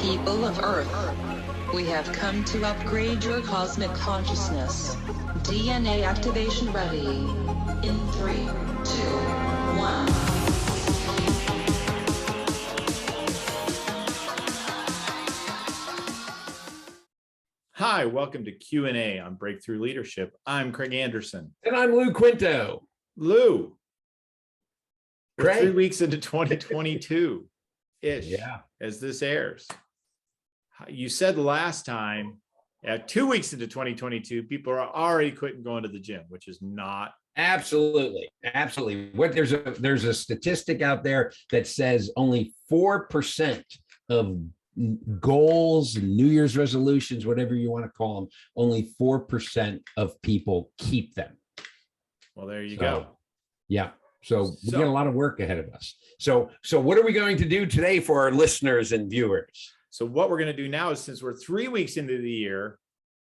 People of Earth, we have come to upgrade your cosmic consciousness. DNA activation ready. In 3, 2, 1. Hi, welcome to Q&A on Breakthrough Leadership. I'm Craig Anderson. And I'm Lou Quinto. Lou, we're Craig. 3 weeks into 2022-ish as this airs. You said last time, 2 weeks into 2022, people are already quitting going to the gym, which is not. Absolutely. There's a statistic out there that says only 4% of goals, New Year's resolutions, whatever you want to call them, only 4% of people keep them. Well, there you go. Yeah. So we got a lot of work ahead of us. So what are we going to do today for our listeners and viewers? So what we're going to do now is, since we're 3 weeks into the year,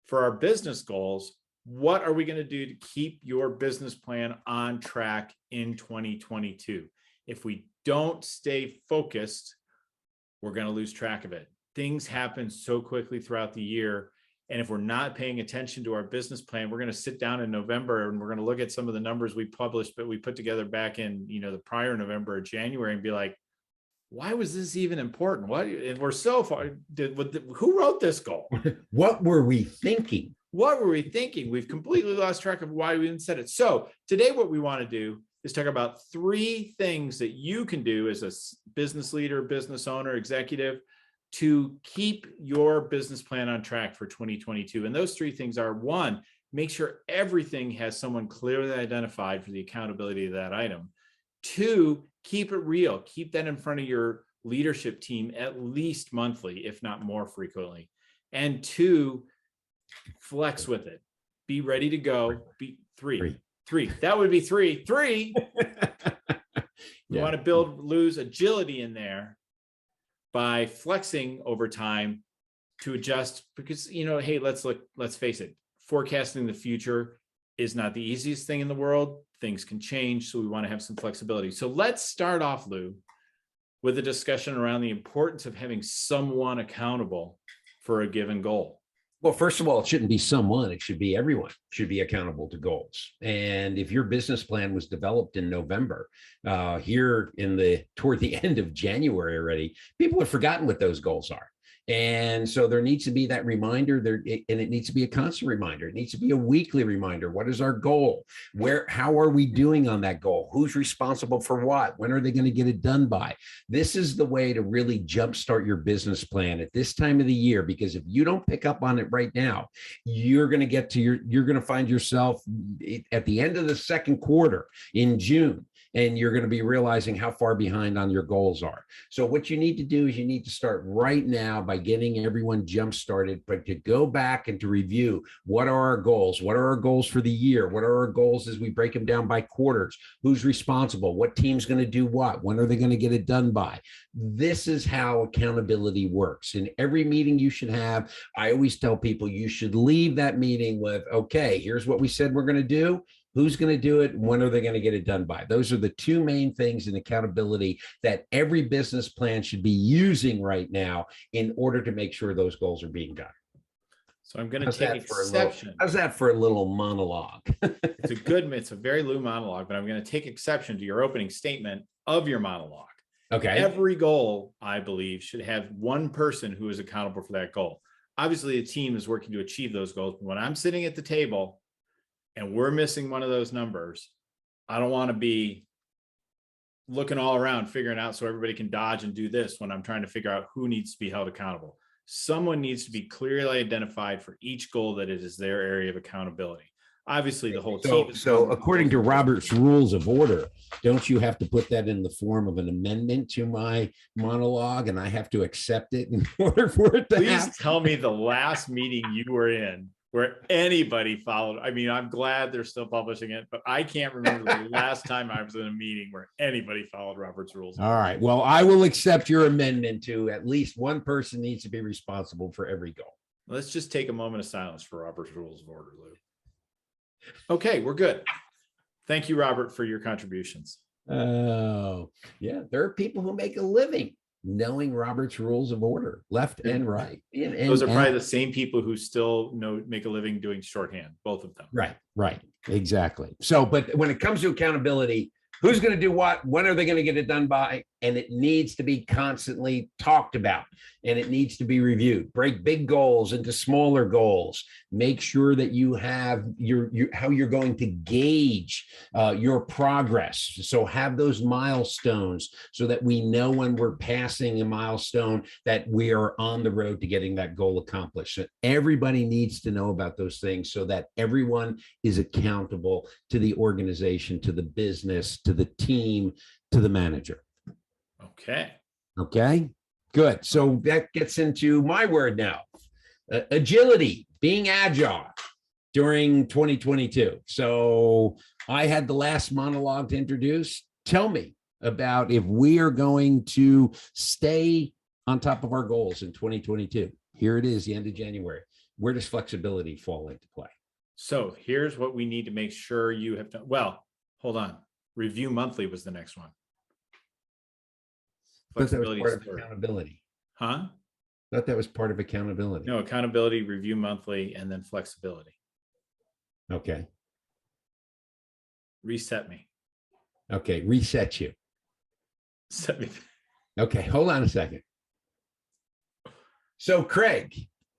for our business goals, what are we going to do to keep your business plan on track in 2022? If we don't stay focused, we're going to lose track of it. Things happen so quickly throughout the year. And if we're not paying attention to our business plan, we're going to sit down in November and we're going to look at some of the numbers we published, but we put together back in, the prior November or January, and be like, why was this even important? And we're so far, who wrote this goal? What were we thinking? What were we thinking? We've completely lost track of why we even said it. So today, what we want to do is talk about 3 things that you can do as a business leader, business owner, executive, to keep your business plan on track for 2022. And those 3 things are: 1, make sure everything has someone clearly identified for the accountability of that item. 2, keep it real. Keep that in front of your leadership team at least monthly, if not more frequently. And 2, flex with it. Be ready to go. Be 3. That would be 3. 3. You want to build, lose agility in there by flexing over time to adjust, because, hey, let's face it, forecasting the future is not the easiest thing in the world. Things can change, so we want to have some flexibility. So let's start off, Lou, with a discussion around the importance of having someone accountable for a given goal. Well, first of all, it shouldn't be someone, it should be everyone should be accountable to goals. And if your business plan was developed in November, toward the end of January already, people have forgotten what those goals are. And so there needs to be that reminder there, and it needs to be a constant reminder. It needs to be a weekly reminder. What is our goal? How are we doing on that goal? Who's responsible for what? When are they going to get it done by? This is the way to really jumpstart your business plan at this time of the year, because if you don't pick up on it right now, you're going to find yourself at the end of the second quarter in June, and you're going to be realizing how far behind on your goals are. So what you need to do is you need to start right now by getting everyone jump started, but to go back and to review, what are our goals? What are our goals for the year? What are our goals as we break them down by quarters? Who's responsible? What team's going to do what? When are they going to get it done by? This is how accountability works. In every meeting you should have, I always tell people you should leave that meeting with, okay, here's what we said we're going to do. Who's going to do it? When are they going to get it done by? Those are the 2 main things in accountability that every business plan should be using right now in order to make sure those goals are being done. So I'm going to take exception. How's that for a little monologue? It's a very Lou monologue, but I'm going to take exception to your opening statement of your monologue. Okay. Every goal, I believe, should have one person who is accountable for that goal. Obviously, a team is working to achieve those goals. But when I'm sitting at the table and we're missing one of those numbers, I don't want to be looking all around, figuring out so everybody can dodge and do this when I'm trying to figure out who needs to be held accountable. Someone needs to be clearly identified for each goal that it is their area of accountability. Obviously, the whole team. So according to Robert's Rules of Order, don't you have to put that in the form of an amendment to my monologue, and I have to accept it in order for it to happen? Please tell me the last meeting you were in where anybody followed. I mean, I'm glad they're still publishing it, but I can't remember the last time I was in a meeting where anybody followed Robert's Rules. All right. Well, I will accept your amendment to at least one person needs to be responsible for every goal. Let's just take a moment of silence for Robert's Rules of Order, Lou. Okay, we're good. Thank you, Robert, for your contributions. Oh, yeah. There are people who make a living knowing Robert's rules of order, left and right. Those are probably the same people who still make a living doing shorthand, both of them. Right, exactly. So, but when it comes to accountability, who's going to do what? When are they going to get it done by? And it needs to be constantly talked about, and it needs to be reviewed. Break big goals into smaller goals. Make sure that you have how you're going to gauge your progress. So have those milestones so that we know when we're passing a milestone that we are on the road to getting that goal accomplished. So everybody needs to know about those things so that everyone is accountable to the organization, to the business, to the team, to the manager. Okay, good. So that gets into my word now, agility, being agile during 2022. So I had the last monologue to introduce. Tell me about if we are going to stay on top of our goals in 2022. Here it is, the end of January. Where does flexibility fall into play? So here's what we need to make sure you have done. Well, hold on. Review monthly was the next one. Flexibility was part of accountability. Huh? Thought that was part of accountability. No, accountability, review monthly, and then flexibility. Okay. Reset me. Okay, reset you. Set me. Okay, hold on a second. So Craig,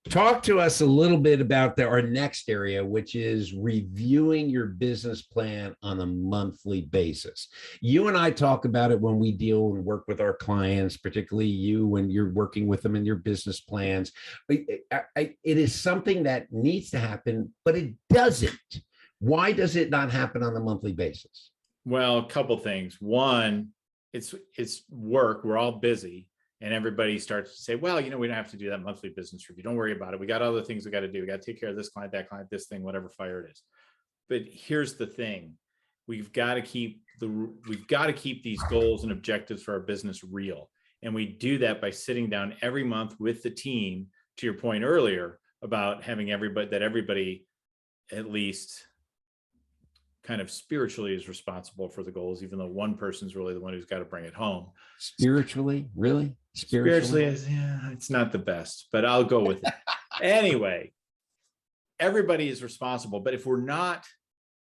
talk to us a little bit about our next area, which is reviewing your business plan on a monthly basis. You and I talk about it when we deal and work with our clients, particularly you when you're working with them in your business plans. It is something that needs to happen, but it doesn't. Why does it not happen on a monthly basis? Well, a couple things. One, it's work. We're all busy. And everybody starts to say, well, we don't have to do that monthly business review. Don't worry about it. We got other things we got to do. We got to take care of this client, that client, this thing, whatever fire it is. But here's the thing. We've got to keep these goals and objectives for our business real. And we do that by sitting down every month with the team, to your point earlier about having everybody at least kind of spiritually is responsible for the goals, even though one person's really the one who's got to bring it home. Spiritually, really? Spiritually is, it's not the best, but I'll go with it. Anyway, everybody is responsible, but if we're not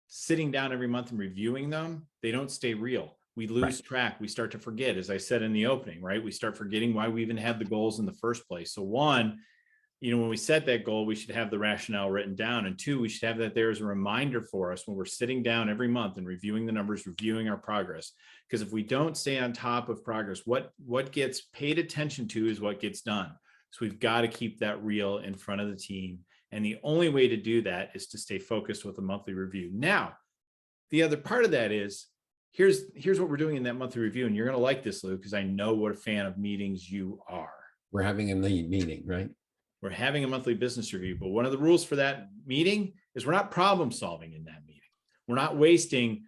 sitting down every month and reviewing them, they don't stay real. We lose track. We start to forget, as I said in the opening, right? We start forgetting why we even had the goals in the first place. So one, when we set that goal, we should have the rationale written down. And two, we should have that there as a reminder for us when we're sitting down every month and reviewing the numbers, reviewing our progress. Because if we don't stay on top of progress, what gets paid attention to is what gets done. So we've got to keep that real in front of the team. And the only way to do that is to stay focused with a monthly review. Now, the other part of that is, here's what we're doing in that monthly review. And you're going to like this, Lou, because I know what a fan of meetings you are. We're having a meeting, right? We're having a monthly business review, but one of the rules for that meeting is we're not problem solving in that meeting. We're not wasting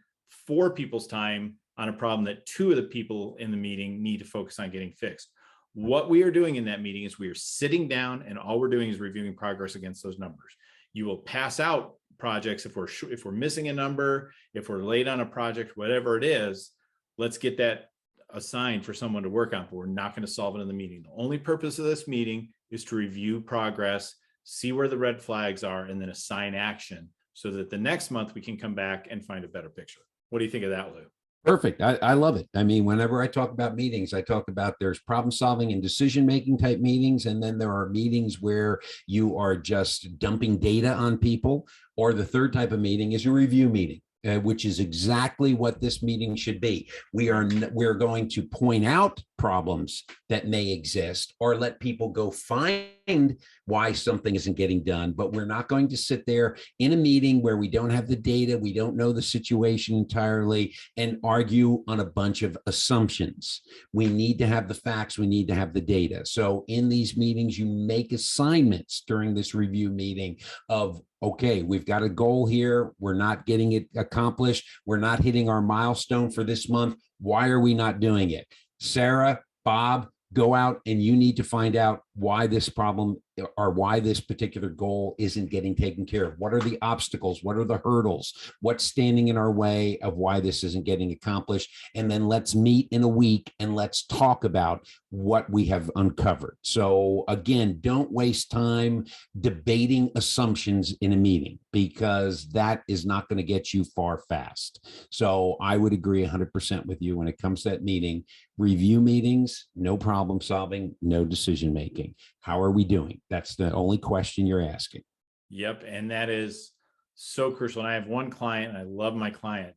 4 people's time on a problem that 2 of the people in the meeting need to focus on getting fixed. What we are doing in that meeting is we are sitting down and all we're doing is reviewing progress against those numbers. You will pass out projects if we're missing a number, if we're late on a project, whatever it is, let's get that assigned for someone to work on, but we're not going to solve it in the meeting. The only purpose of this meeting is to review progress, see where the red flags are, and then assign action so that the next month we can come back and find a better picture. What do you think of that, Lou? Perfect. I love it. I mean, whenever I talk about meetings, I talk about there's problem solving and decision making type meetings. And then there are meetings where you are just dumping data on people. Or the third type of meeting is a review meeting. Which is exactly what this meeting should be. We're going to point out problems that may exist or let people go find why something isn't getting done, but we're not going to sit there in a meeting where we don't have the data, we don't know the situation entirely, and argue on a bunch of assumptions. We need to have the facts, we need to have the data. So in these meetings, you make assignments during this review meeting of, okay, we've got a goal here. We're not getting it accomplished. We're not hitting our milestone for this month. Why are we not doing it? Sarah, Bob, go out and you need to find out why this problem or why this particular goal isn't getting taken care of. What are the obstacles? What are the hurdles? What's standing in our way of why this isn't getting accomplished? And then let's meet in a week and let's talk about what we have uncovered. So again, don't waste time debating assumptions in a meeting, because that is not going to get you far fast. So I would agree 100% with you when it comes to that meeting. Review meetings, no problem solving, no decision making. How are we doing? That's the only question you're asking. Yep. And that is so crucial. And I have one client, and I love my client.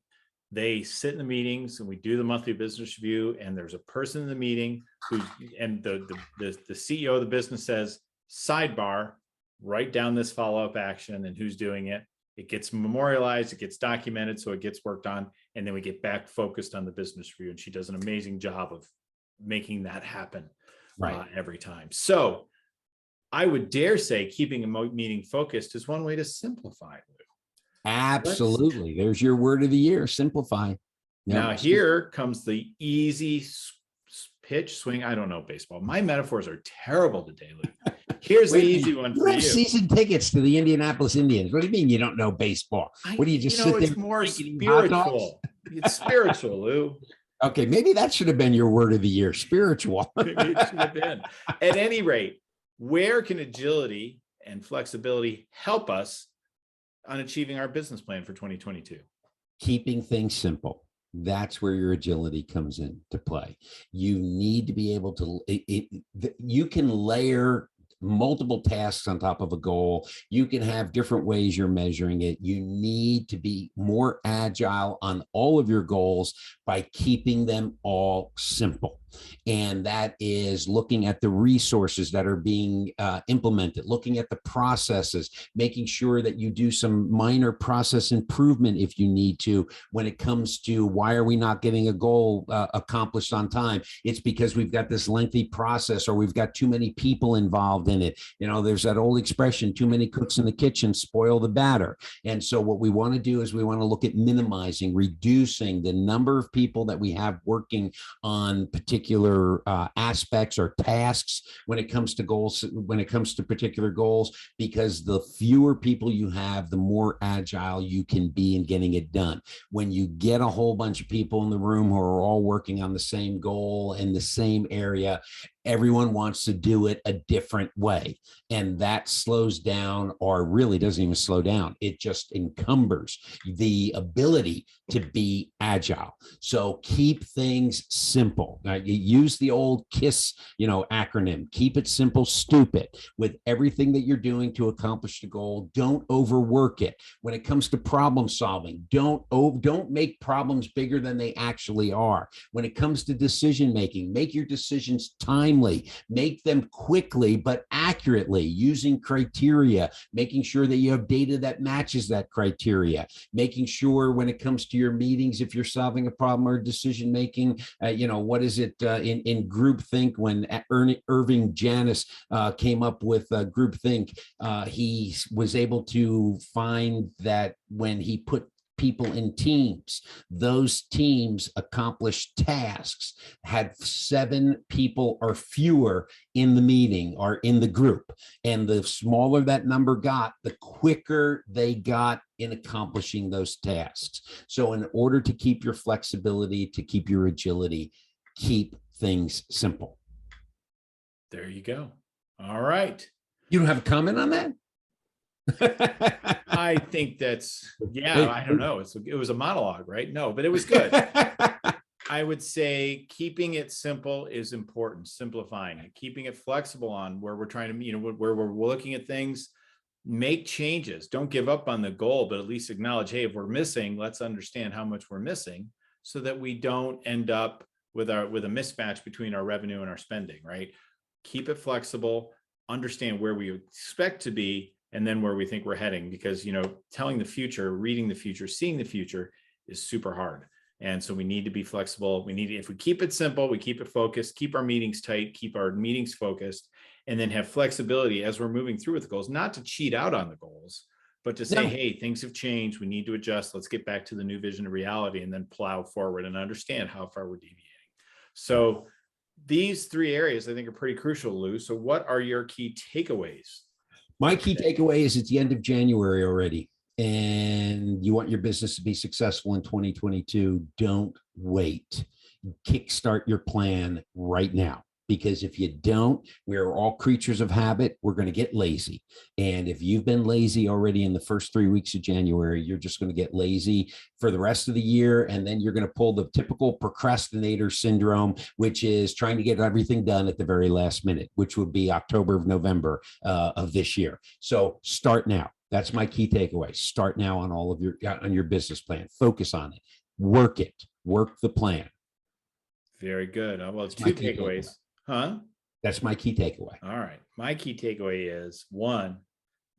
They sit in the meetings and we do the monthly business review, and there's a person in the meeting who's, and the CEO of the business says, sidebar, write down this follow-up action and who's doing it. It gets memorialized, it gets documented, so it gets worked on, and then we get back focused on the business review. And she does an amazing job of making that happen every time. So I would dare say keeping a meeting focused is one way to simplify. Absolutely. There's your word of the year, simplify. Now here comes the easy pitch swing. I don't know baseball. My metaphors are terrible today, Luke. Here's the easy one for you. Season tickets to the Indianapolis Indians. What do you mean you don't know baseball? What do you just sit there? It's more spiritual. It's spiritual, Lou. Okay, maybe that should have been your word of the year, spiritual. Maybe it should have been. At any rate, where can agility and flexibility help us on achieving our business plan for 2022? Keeping things simple. That's where your agility comes into play. You need to be able to, you can layer multiple tasks on top of a goal. You can have different ways you're measuring it. You need to be more agile on all of your goals by keeping them all simple. And that is looking at the resources that are being implemented, looking at the processes, making sure that you do some minor process improvement if you need to. When it comes to why are we not getting a goal accomplished on time, it's because we've got this lengthy process or we've got too many people involved in it. You know, there's that old expression, too many cooks in the kitchen spoil the batter. And so what we want to do is we want to look at minimizing, reducing the number of people that we have working on particular aspects or tasks when it comes to goals, when it comes to particular goals, because the fewer people you have, the more agile you can be in getting it done. When you get a whole bunch of people in the room who are all working on the same goal in the same area, everyone wants to do it a different way. And that slows down, or really doesn't even slow down. It just encumbers the ability to be agile. So keep things simple. Now, you use the old KISS, acronym. Keep it simple, stupid. With everything that you're doing to accomplish the goal, don't overwork it. When it comes to problem solving, don't make problems bigger than they actually are. When it comes to decision making, make your decisions timely, make them quickly but accurately, using criteria, making sure that you have data that matches that criteria, making sure when it comes to your meetings, if you're solving a problem or decision making, what is it in groupthink, when Irving Janis came up with groupthink, he was able to find that when he put people in teams, those teams accomplished tasks, had 7 people or fewer in the meeting or in the group. And the smaller that number got, the quicker they got in accomplishing those tasks. So in order to keep your flexibility, to keep your agility, keep things simple. There you go. All right. You don't have a comment on that? I think that's, I don't know. It was a monologue, right? No, but it was good. I would say keeping it simple is important, simplifying it, keeping it flexible on where we're trying to, where we're looking at things, make changes. Don't give up on the goal, but at least acknowledge, hey, if we're missing, let's understand how much we're missing so that we don't end up with a mismatch between our revenue and our spending, right? Keep it flexible, understand where we expect to be, and then where we think we're heading, because, telling the future, reading the future, seeing the future is super hard. And so we need to be flexible. If we keep it simple, we keep it focused, keep our meetings tight, keep our meetings focused, and then have flexibility as we're moving through with the goals, not to cheat out on the goals, but to say, hey, things have changed. We need to adjust. Let's get back to the new vision of reality, and then plow forward and understand how far we're deviating. So these three areas I think are pretty crucial, Lou. So what are your key takeaways? My key takeaway is it's the end of January already, and you want your business to be successful in 2022. Don't wait. Kickstart your plan right now. Because if you don't, we're all creatures of habit. We're going to get lazy. And if you've been lazy already in the first 3 weeks of January, you're just going to get lazy for the rest of the year. And then you're going to pull the typical procrastinator syndrome, which is trying to get everything done at the very last minute, which would be October, November of this year. So start now. That's my key takeaway. Start now on all of your business plan. Focus on it. Work it. Work the plan. Very good. Well, it's two takeaways. Huh? That's my key takeaway. All right. My key takeaway is one,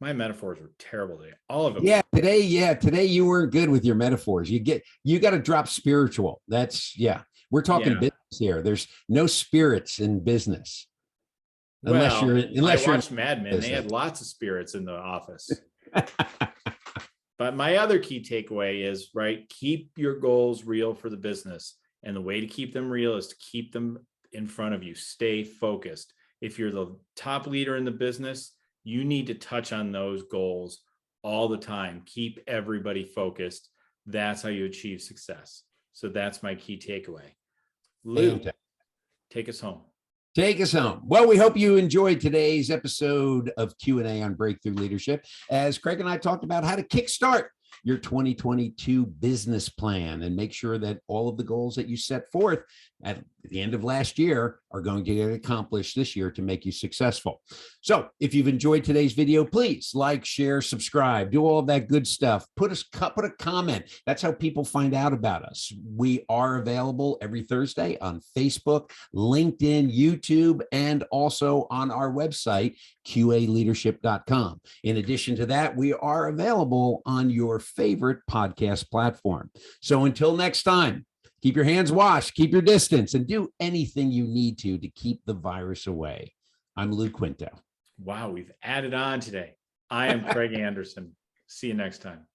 my metaphors were terrible today. All of them. Today you weren't good with your metaphors. You got to drop spiritual. We're talking business here. There's no spirits in business. Unless I watched Mad Men. They had lots of spirits in the office. But my other key takeaway is, right, keep your goals real for the business. And the way to keep them real is to keep them in front of you. Stay focused. If you're the top leader in the business, you need to touch on those goals all the time. Keep everybody focused. That's how you achieve success. So that's my key takeaway. Lou, take us home. Take us home. Well, we hope you enjoyed today's episode of Q&A on Breakthrough Leadership, as Craig and I talked about how to kickstart your 2022 business plan and make sure that all of the goals that you set forth at the end of last year are going to get accomplished this year to make you successful. So if you've enjoyed today's video, please like, share, subscribe, do all of that good stuff. Put a comment. That's how people find out about us. We are available every Thursday on Facebook, LinkedIn, YouTube, and also on our website, QAleadership.com. In addition to that, we are available on your favorite podcast platform. So until next time, keep your hands washed, keep your distance, and do anything you need to keep the virus away. I'm Lou Quinto. Wow, we've added on today. I am Craig Anderson. See you next time.